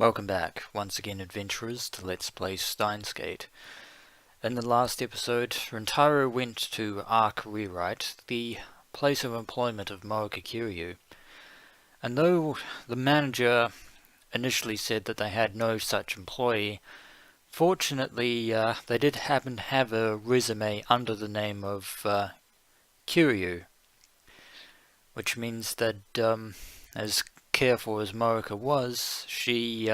Welcome back, once again adventurers, to Let's Play Steins. In the last episode, Rintaro went to Arc Rewrite, the place of employment of Moeka Kiryu, and though the manager initially said that they had no such employee, fortunately they did happen to have a resume under the name of Kiryu, which means that as careful as Moeka was, she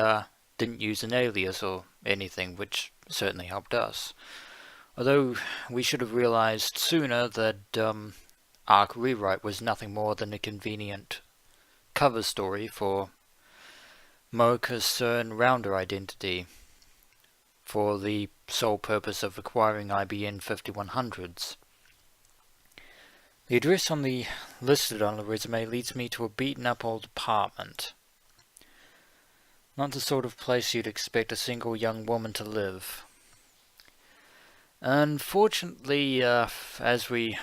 didn't use an alias or anything, which certainly helped us. Although we should have realized sooner that Arc Rewrite was nothing more than a convenient cover story for Moeka's SERN rounder identity, for the sole purpose of acquiring IBN 5100s. The address listed on the resume leads me to a beaten up old apartment. Not the sort of place you'd expect a single young woman to live. Unfortunately, as we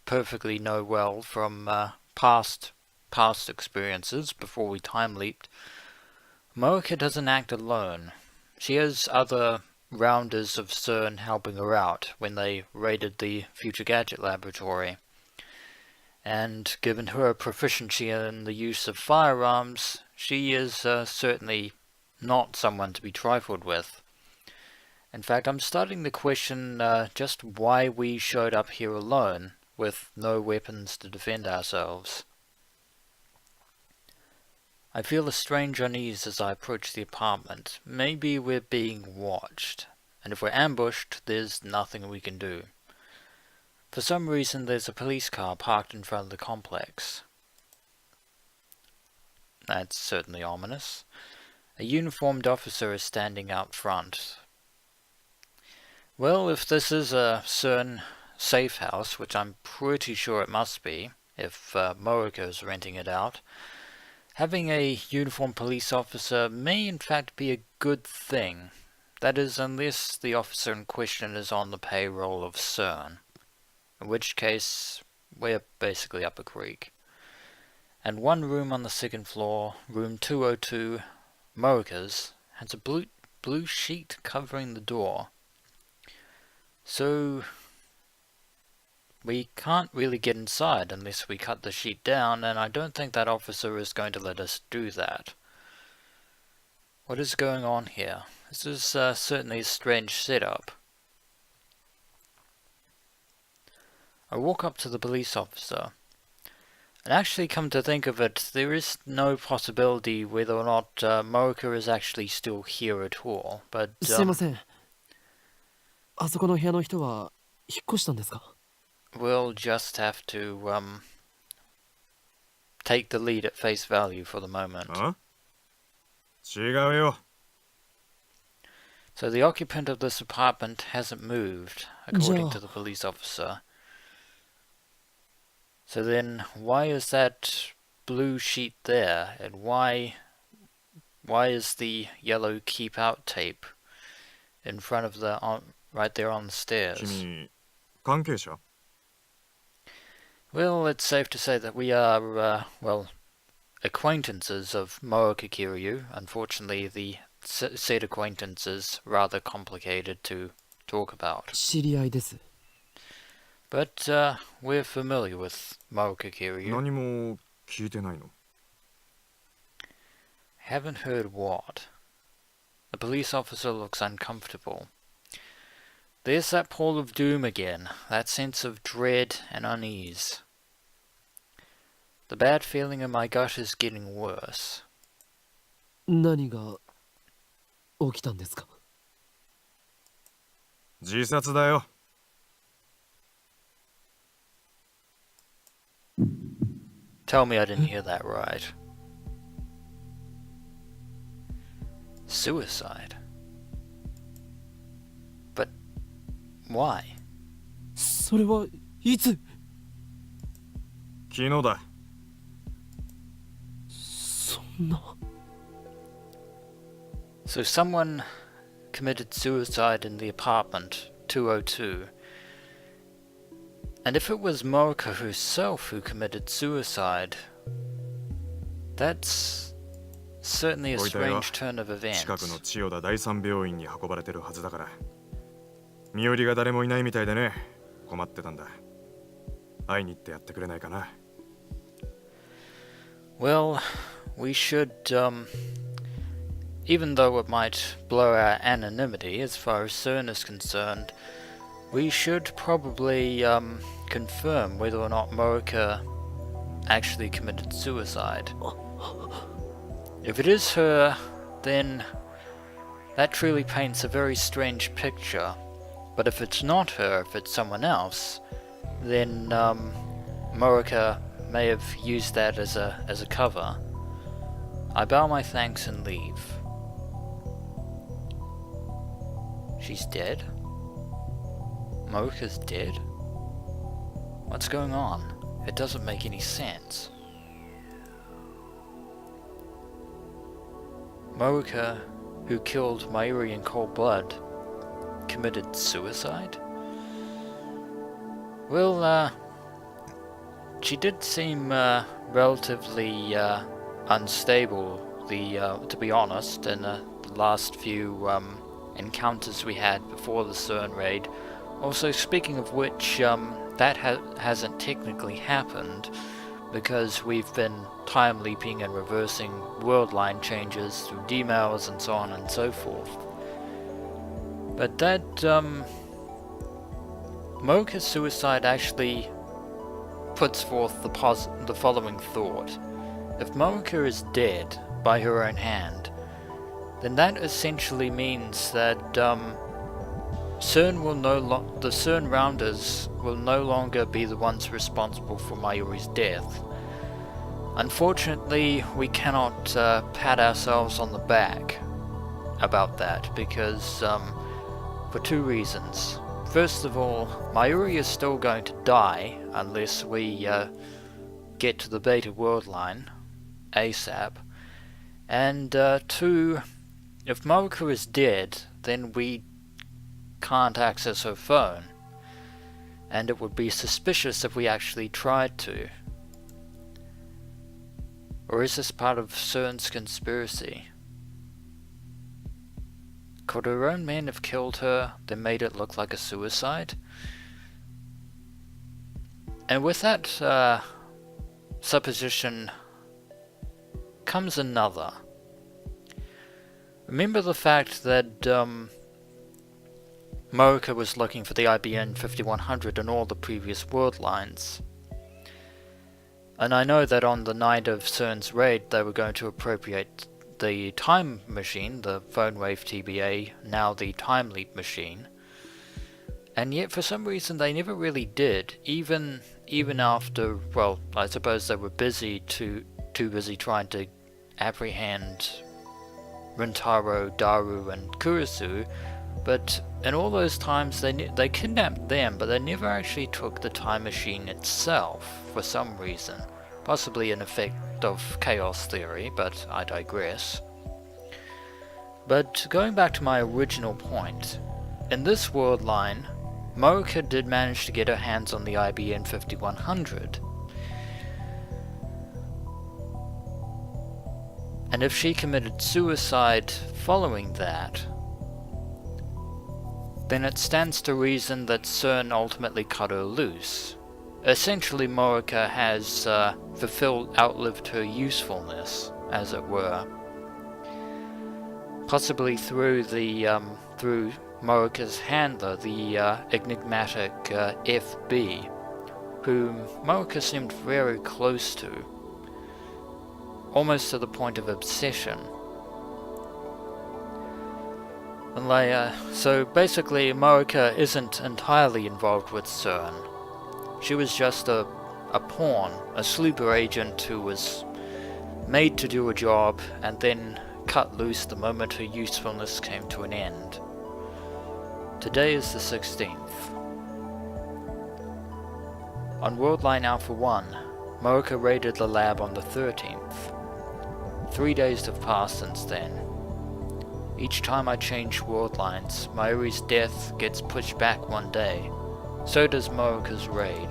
perfectly know well from past experiences before we time leaped, Moeka doesn't act alone. She has other rounders of SERN helping her out when they raided the Future Gadget Laboratory. And given her proficiency in the use of firearms, she is certainly not someone to be trifled with. In fact, I'm starting to question just why we showed up here alone, with no weapons to defend ourselves. I feel a strange unease as I approach the apartment. Maybe we're being watched, and if we're ambushed, there's nothing we can do. For some reason, there's a police car parked in front of the complex. That's certainly ominous. A uniformed officer is standing out front. Well, if this is a SERN safe house, which I'm pretty sure it must be, if Moeka is renting it out, having a uniformed police officer may in fact be a good thing. That is, unless the officer in question is on the payroll of SERN. In which case, we're basically up a creek. And one room on the second floor, room 202, Moeka's, has a blue sheet covering the door. So, we can't really get inside unless we cut the sheet down, and I don't think that officer is going to let us do that. What is going on here? This is certainly a strange setup. I walk up to the police officer, and actually come to think of it, there is no possibility whether or not Moeka is actually still here at all, but... すいません。あそこの部屋の人は引っ越したんですか? We'll just have to take the lead at face value for the moment. Huh? 違うよ。 So the occupant of this apartment hasn't moved, according to the police officer. So then, why is that blue sheet there, and why is the yellow keep out tape in front of the right there on the stairs? 君、関係者? Well, it's safe to say that we are, well, acquaintances of Moeka Kiryu. Unfortunately, the said acquaintance is rather complicated to talk about. 知り合いです。 But we're familiar with Moeka Kiryu. 何も聞いてないの? Haven't heard what? The police officer looks uncomfortable. There's that pall of doom again, that sense of dread and unease. The bad feeling in my gut is getting worse. 何が起きたんですか? 自殺だよ。 Tell me I didn't hear that right. Suicide? But why? それはいつ? 昨日だ。そんな。 So someone committed suicide in the apartment 202. And if it was Moeka herself who committed suicide, that's Certainly a ご遺体は strange turn of 近くの events. 千代田第三病院に運ばれてるはずだから。身寄りが誰もいないみたいでね、困ってたんだ。会いに行ってやってくれないかな。Well, we should, even though it might blur our anonymity as far as SERN is concerned, we should probably confirm whether or not Moeka actually committed suicide. If it is her, then that truly paints a very strange picture. But if it's not her, if it's someone else, then Moeka may have used that as a cover. I bow my thanks and leave. She's dead? Moeka's dead? What's going on? It doesn't make any sense. Moeka, who killed Mayuri in cold blood, committed suicide? Well, she did seem relatively unstable, to be honest, in the last few encounters we had before the SERN raid. Also, speaking of which, that hasn't technically happened, because we've been time leaping and reversing world line changes through demails and so on and so forth. But that Moeka's suicide actually puts forth the following thought. If Moeka is dead by her own hand, then that essentially means that the SERN rounders will no longer be the ones responsible for Mayuri's death. Unfortunately, we cannot pat ourselves on the back about that, because for two reasons. First of all, Mayuri is still going to die unless we get to the Beta World Line ASAP. And two, if Moeka is dead, then we can't access her phone, and it would be suspicious if we actually tried to. Or is this part of SERN's conspiracy? Could her own men have killed her, then made it look like a suicide? And with that supposition comes another. Remember the fact that Moeka was looking for the IBN 5100 in all the previous world lines. And I know that on the night of CERN's raid they were going to appropriate the time machine, the phone wave TBA, now the time leap machine. And yet for some reason they never really did, even after, well, I suppose they were too busy trying to apprehend Rintaro, Daru and Kurisu, but in all those times they kidnapped them, but they never actually took the time machine itself for some reason. Possibly an effect of chaos theory, but I digress. But going back to my original point, in this world line, Moeka did manage to get her hands on the IBN 5100. And if she committed suicide following that, then it stands to reason that CERN ultimately cut her loose. Essentially, Moeka has outlived her usefulness, as it were. Possibly through Moeka's handler, the enigmatic FB, whom Moeka seemed very close to, almost to the point of obsession. So basically, Moeka isn't entirely involved with CERN. She was just a pawn, a sleeper agent who was made to do a job and then cut loose the moment her usefulness came to an end. Today is the 16th. On Worldline Alpha 1, Moeka raided the lab on the 13th. 3 days have passed since then. Each time I change world lines, Mayuri's death gets pushed back one day. So does Moeka's raid.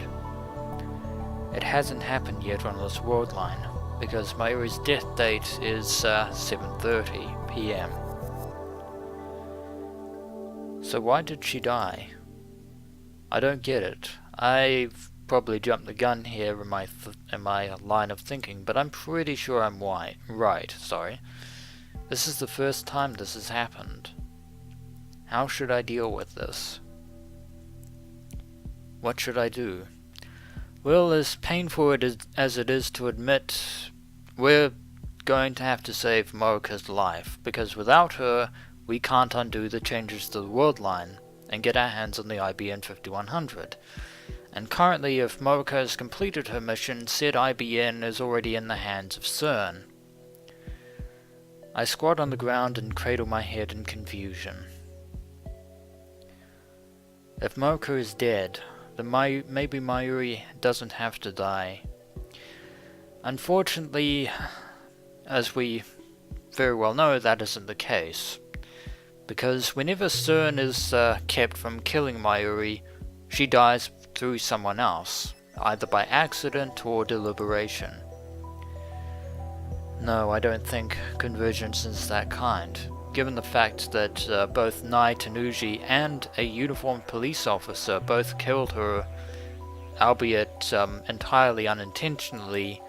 It hasn't happened yet on this world line. because Mayuri's death date is 7:30 p.m. So why did she die? I don't get it. I've probably jumped the gun here in my line of thinking, but I'm pretty sure I'm right. This is the first time this has happened. How should I deal with this? What should I do? Well, as painful as it is to admit, we're going to have to save Moeka's life, because without her, we can't undo the changes to the world line and get our hands on the IBN 5100. And currently, if Moeka has completed her mission, said IBN is already in the hands of SERN. I squat on the ground and cradle my head in confusion. If Moeka is dead, then maybe Mayuri doesn't have to die. Unfortunately, as we very well know, that isn't the case. Because whenever SERN is kept from killing Mayuri, she dies through someone else, either by accident or deliberation. No, I don't think convergence is that kind, given the fact that both Nai Tanuji and a uniformed police officer both killed her, albeit entirely unintentionally.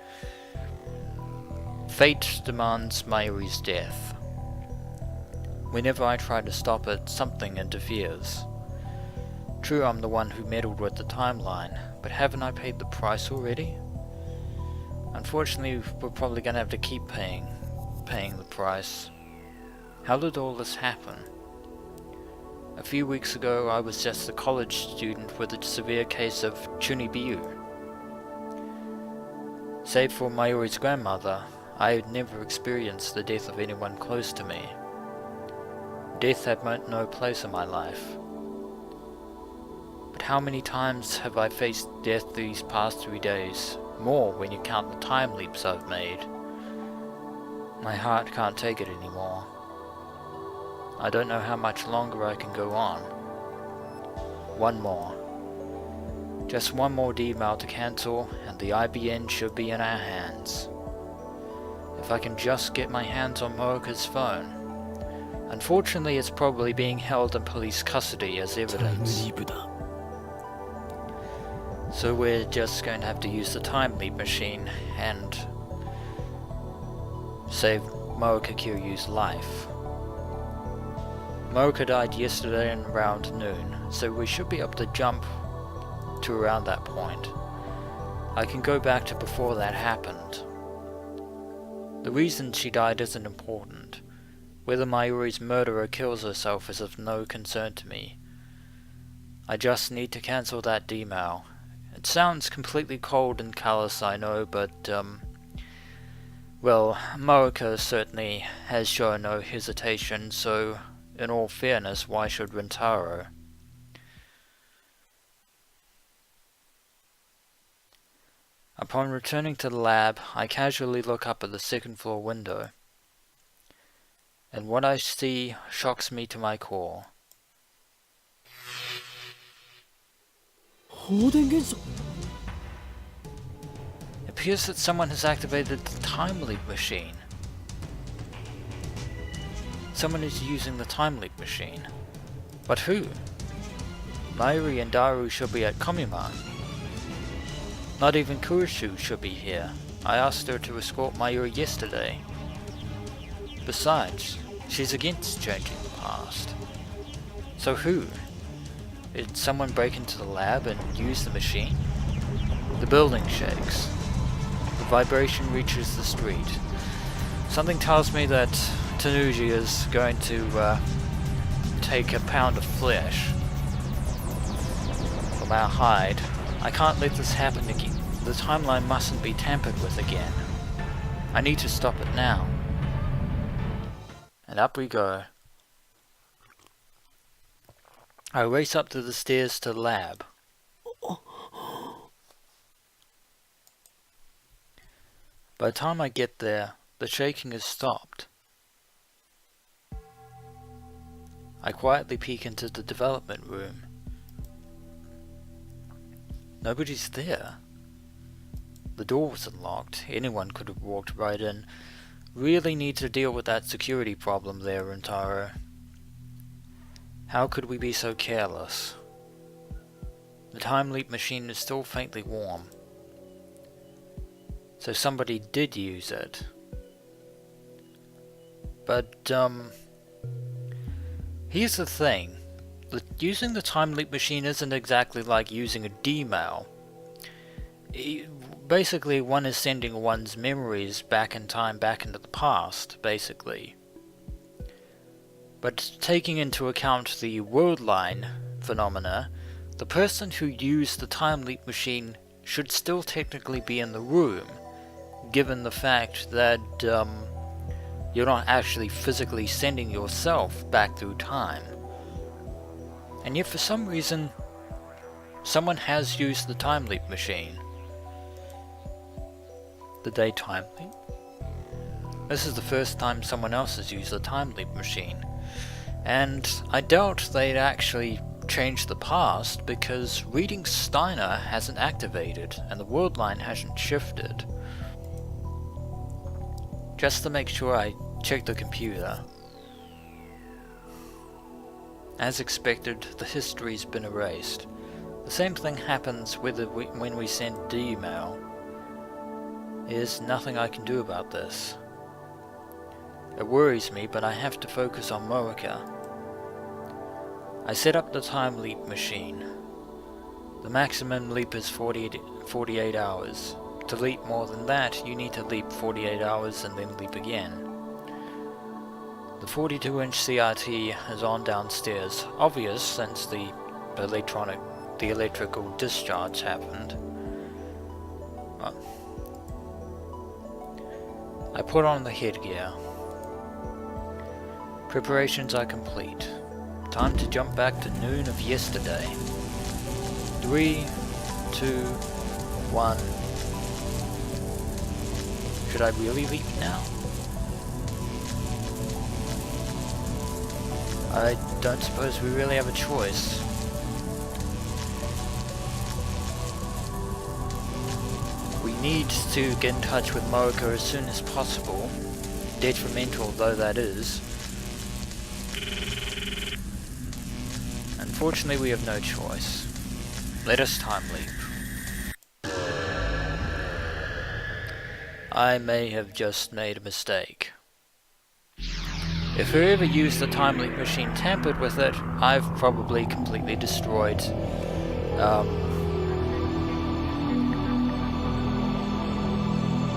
Fate demands Mayuri's death. Whenever I try to stop it, something interferes. True, I'm the one who meddled with the timeline, but haven't I paid the price already? Unfortunately, we're probably going to have to keep paying the price. How did all this happen? A few weeks ago, I was just a college student with a severe case of chunibiu. Save for Mayuri's grandmother, I had never experienced the death of anyone close to me. Death had no place in my life. But how many times have I faced death these past 3 days? More when you count the time leaps I've made. My heart can't take it anymore. I don't know how much longer I can go on. One more. Just one more D-mail to cancel, and the IBN should be in our hands. If I can just get my hands on Moeka's phone. Unfortunately, it's probably being held in police custody as タイムリ evidence. ープだ。 So we're just going to have to use the time leap machine and save Moeka Kiryu's life. Moeka died yesterday in around noon, so we should be able to jump to around that point. I can go back to before that happened. The reason she died isn't important. Whether Mayuri's murderer kills herself is of no concern to me. I just need to cancel that D-mail. It sounds completely cold and callous, I know, but, well, Moeka certainly has shown no hesitation, so, in all fairness, why should Rintaro? Upon returning to the lab, I casually look up at the second floor window, and what I see shocks me to my core. 放電現象。 It appears that someone has activated the time leap machine. Someone is using the time leap machine. But who? Mayuri and Daru should be at Komima. Not even Kurishu should be here. I asked her to escort Mayuri yesterday. Besides, she's against changing the past. So who? Did someone break into the lab and use the machine? The building shakes. The vibration reaches the street. Something tells me that Tanuji is going to take a pound of flesh from our hide. I can't let this happen again. The timeline mustn't be tampered with again. I need to stop it now. And up we go. I race up to the stairs to the lab. By the time I get there, the shaking has stopped. I quietly peek into the development room. Nobody's there. The door was unlocked. Anyone could have walked right in. Really need to deal with that security problem there, Rintaro. How could we be so careless? The time leap machine is still faintly warm. So somebody did use it. But, here's the thing. Using the time leap machine isn't exactly like using a D-mail. Basically, one is sending one's memories back in time, back into the past, basically. But taking into account the world line phenomena, the person who used the time leap machine should still technically be in the room, given the fact that you're not actually physically sending yourself back through time. And yet for some reason, someone has used the time leap machine. The day time leap? This is the first time someone else has used the time leap machine. And I doubt they'd actually change the past because reading Steiner hasn't activated and the world line hasn't shifted. Just to make sure I check the computer. As expected, the history's been erased. The same thing happens when we send D-mail. There's nothing I can do about this. It worries me, but I have to focus on Moeka. I set up the time leap machine. The maximum leap is 48 hours. To leap more than that, you need to leap 48 hours and then leap again. The 42-inch CRT is on downstairs, obvious since the electrical discharge happened. I put on the headgear. Preparations are complete. Time to jump back to noon of yesterday. 3, 2, 1. Should I really leap now? I don't suppose we really have a choice. We need to get in touch with Moeka as soon as possible, detrimental though that is. Unfortunately, we have no choice. Let us time leap. I may have just made a mistake. If whoever used the time leap machine tampered with it, I've probably completely destroyed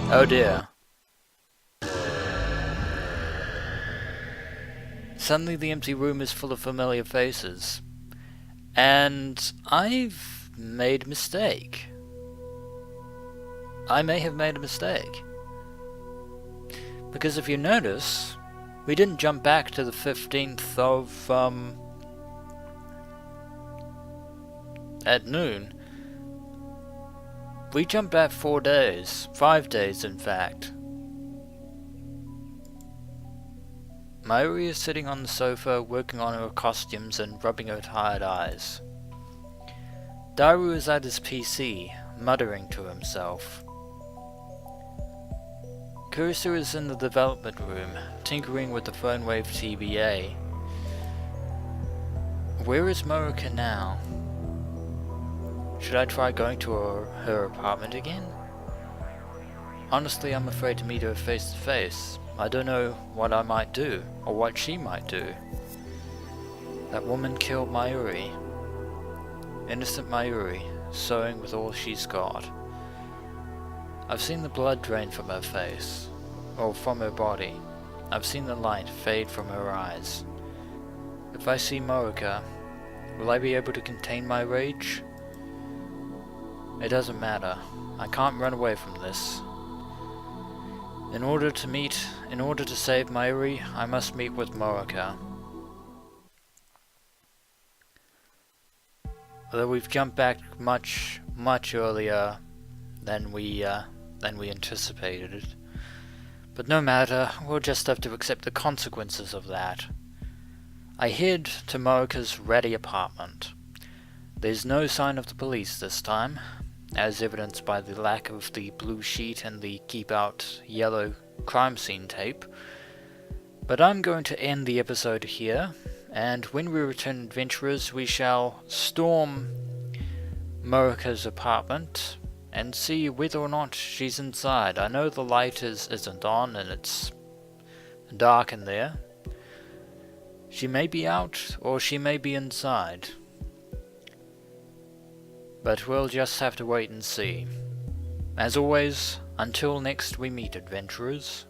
oh dear. Suddenly the empty room is full of familiar faces. And I've made a mistake. I may have made a mistake. Because if you notice, we didn't jump back to the 15th of, at noon. We jumped back 4 days. 5 days, in fact. Mayuri is sitting on the sofa, working on her costumes and rubbing her tired eyes. Daru is at his PC, muttering to himself. Kurisu is in the development room, tinkering with the PhoneWave TBA. Where is Moeka now? Should I try going to her apartment again? Honestly, I'm afraid to meet her face to face. I don't know what I might do, or what she might do. That woman killed Mayuri. Innocent Mayuri, sewing with all she's got. I've seen the blood drain from her face, or from her body. I've seen the light fade from her eyes. If I see Moeka, will I be able to contain my rage? It doesn't matter. I can't run away from this. In order to save Mayuri, I must meet with Moeka. Although we've jumped back much earlier than we anticipated. But no matter, we'll just have to accept the consequences of that. I head to Moeka's ready apartment. There's no sign of the police this time. as evidenced by the lack of the blue sheet and the keep out yellow crime scene tape. But I'm going to end the episode here, and when we return, adventurers, we shall storm Moeka's apartment and see whether or not she's inside. I know the light isn't on and it's dark in there. She may be out or she may be inside. But we'll just have to wait and see. As always, until next we meet, adventurers.